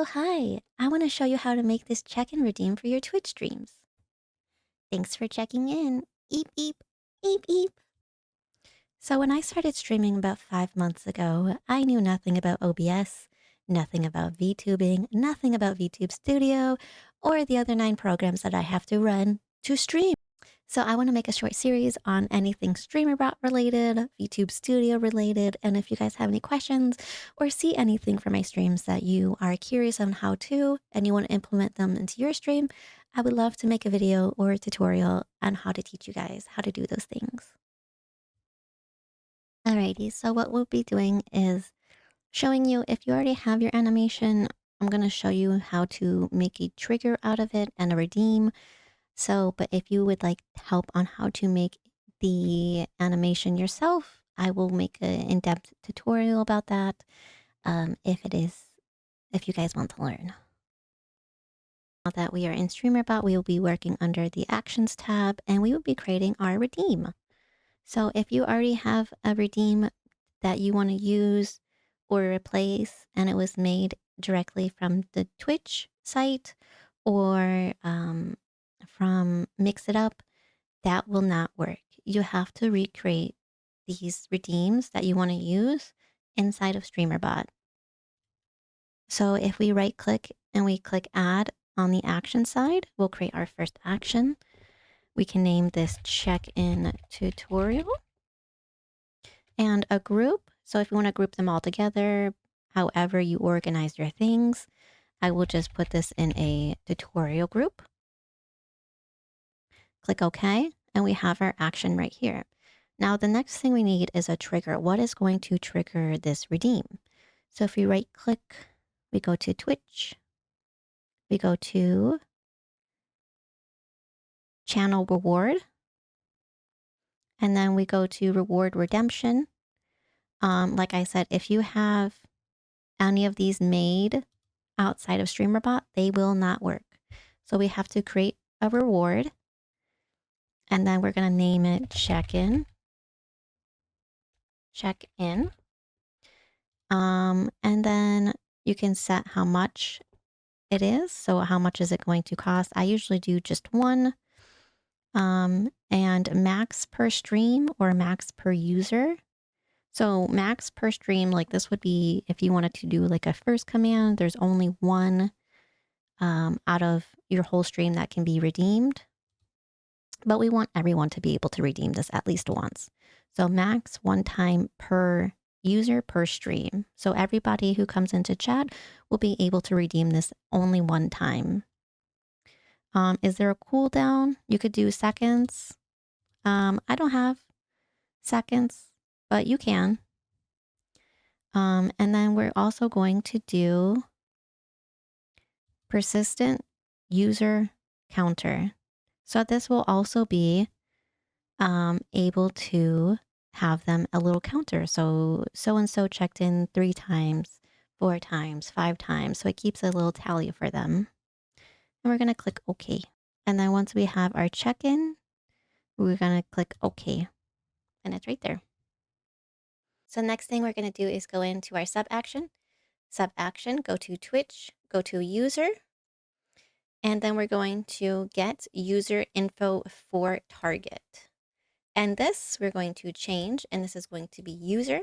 Oh, hi. I want to show you how to make this check and redeem for your Twitch streams. Thanks for checking in. Eep, eep, eep, eep. So when I started streaming about 5 months ago, I knew nothing about OBS, nothing about VTubing, nothing about VTube Studio, or the other 9 programs that I have to run to stream. So I want to make a short series on anything Streamer.bot related, VTube Studio related, and if you guys have any questions or see anything from my streams that you are curious on how to and you want to implement them into your stream, I would love to make a video or a tutorial on how to teach you guys how to do those things. Alrighty, so what we'll be doing is showing you if you already have your animation, I'm going to show you how to make a trigger out of it and a redeem. So, but if you would like help on how to make the animation yourself, I will make an in-depth tutorial about that if you guys want to learn. Now that we are in Streamer.bot, we will be working under the Actions tab and we will be creating our redeem. So if you already have a redeem that you want to use or replace and it was made directly from the Twitch site or from Mix It Up, that will not work. You have to recreate these redeems that you want to use inside of Streamer.bot. So if we right click and we click add on the action side, we'll create our first action. We can name this check-in tutorial and a group. So if you want to group them all together, however you organize your things, I will just put this in a tutorial group. Click OK, and we have our action right here. Now, the next thing we need is a trigger. What is going to trigger this redeem? So if we right click, we go to Twitch, we go to channel reward, and then we go to reward redemption. Like I said, if you have any of these made outside of Streamer.bot, they will not work. So we have to create a reward, and then we're going to name it check-in. Check-in. And then you can set how much it is. So how much is it going to cost? I usually do just one. And max per stream or max per user. So max per stream, like this would be if you wanted to do like a first command, there's only one out of your whole stream that can be redeemed. But we want everyone to be able to redeem this at least once. So max one time per user per stream. So everybody who comes into chat will be able to redeem this only one time. Is there a cooldown? You could do seconds. I don't have seconds, but you can. And then we're also going to do persistent user counter. So this will also be able to have them a little counter. So and so checked in 3 times, 4 times, 5 times. So it keeps a little tally for them. And we're going to click OK. And then once we have our check-in, we're going to click OK. And it's right there. So next thing we're going to do is go into our sub action. Sub action, go to Twitch, go to user. And then we're going to get user info for target. And this we're going to change, and this is going to be user.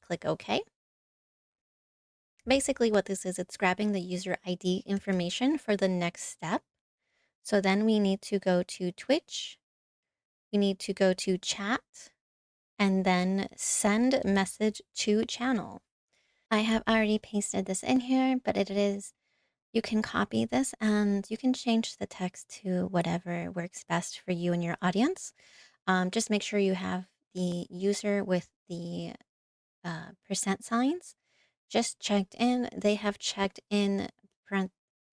Click OK. Basically what this is, it's grabbing the user ID information for the next step. So then we need to go to Twitch. We need to go to chat and then send message to channel. I have already pasted this in here, but it is, you can copy this and you can change the text to whatever works best for you and your audience. Just make sure you have the user with the percent signs just checked in. They have checked in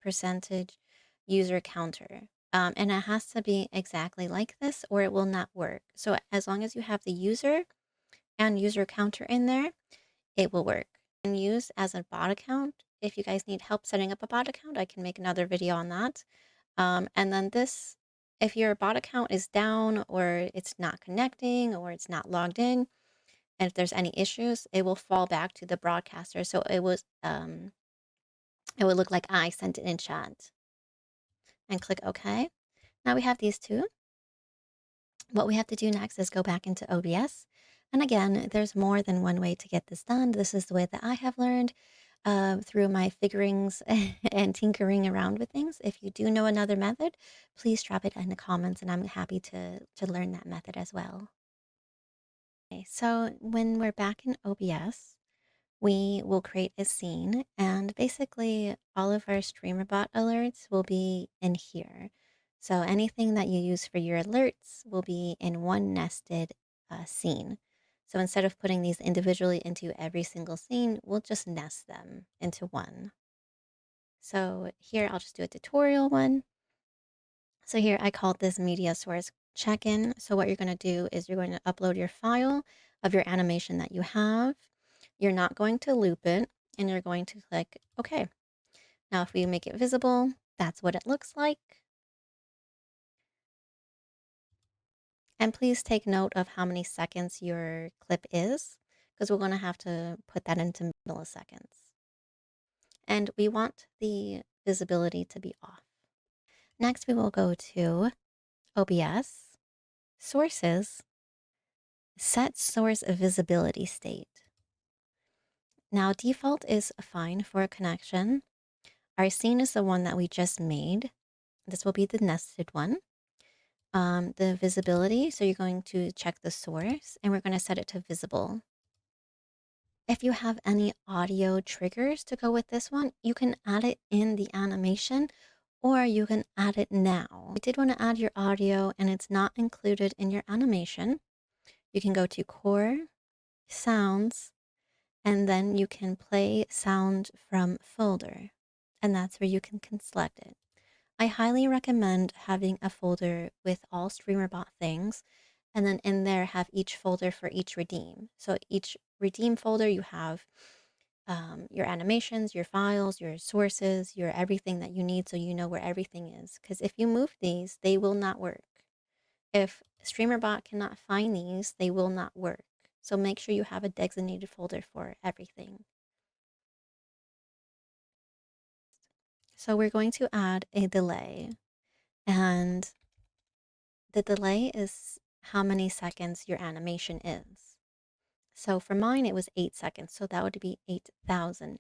percentage user counter. And it has to be exactly like this or it will not work. So as long as you have the user and user counter in there, it will work. And use as a bot account. If you guys need help setting up a bot account, I can make another video on that. And then this, if your bot account is down or it's not connecting or it's not logged in, and if there's any issues, it will fall back to the broadcaster. So it was It would look like I sent it in chat. And click OK. Now we have these two. What we have to do next is go back into OBS. And again, there's more than one way to get this done. This is the way that I have learned through my figurings and tinkering around with things. If you do know another method, please drop it in the comments and I'm happy to learn that method as well. Okay, so when we're back in OBS, we will create a scene and basically all of our Streamer.bot alerts will be in here. So anything that you use for your alerts will be in one nested scene. So instead of putting these individually into every single scene, we'll just nest them into one. So here I'll just do a tutorial one. So here I called this media source check-in. So what you're going to do is you're going to upload your file of your animation that you have. You're not going to loop it and you're going to click OK. Now, if we make it visible, that's what it looks like. And please take note of how many seconds your clip is, because we're going to have to put that into milliseconds. And we want the visibility to be off. Next, we will go to OBS, Sources, Set Source Visibility State. Now, default is fine for a connection. Our scene is the one that we just made. This will be the nested one. The visibility, so you're going to check the source and we're going to set it to visible. If you have any audio triggers to go with this one, you can add it in the animation or you can add it now. If you did want to add your audio and it's not included in your animation, you can go to Core, Sounds, and then you can play sound from folder. And that's where you can select it. I highly recommend having a folder with all Streamer.bot things, and then in there have each folder for each redeem. So each redeem folder, you have your animations, your files, your sources, your everything that you need so you know where everything is. Because if you move these, they will not work. If Streamer.bot cannot find these, they will not work. So make sure you have a designated folder for everything. So we're going to add a delay, and the delay is how many seconds your animation is. So for mine, it was 8 seconds. So that would be 8,000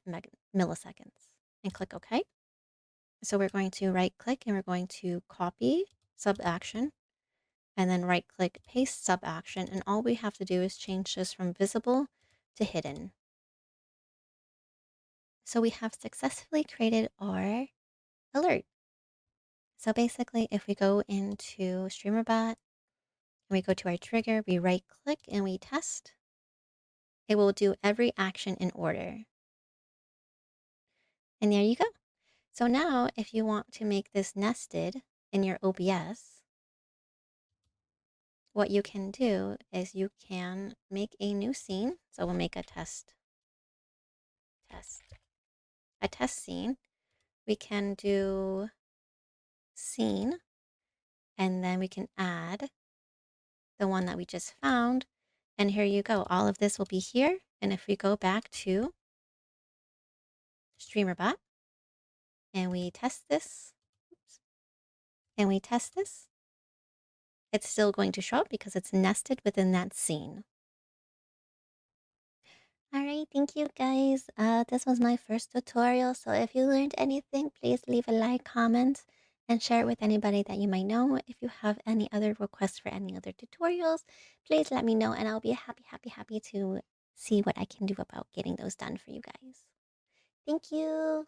milliseconds. And click OK. So we're going to right click and we're going to copy sub action and then right click paste sub action. And all we have to do is change this from visible to hidden. So we have successfully created our alert. So basically, if we go into Streamer.bot and we go to our trigger, we right click and we test, it will do every action in order. And there you go. So now if you want to make this nested in your OBS, what you can do is you can make a new scene. So we'll make a test scene. We can do scene, and then we can add the one that we just found. And here you go. All of this will be here. And if we go back to Streamer.bot and we test this, it's still going to show up because it's nested within that scene. All right, thank you guys. This was my first tutorial. So if you learned anything, please leave a like, comment, and share it with anybody that you might know. If you have any other requests for any other tutorials, please let me know and I'll be happy to see what I can do about getting those done for you guys. Thank you.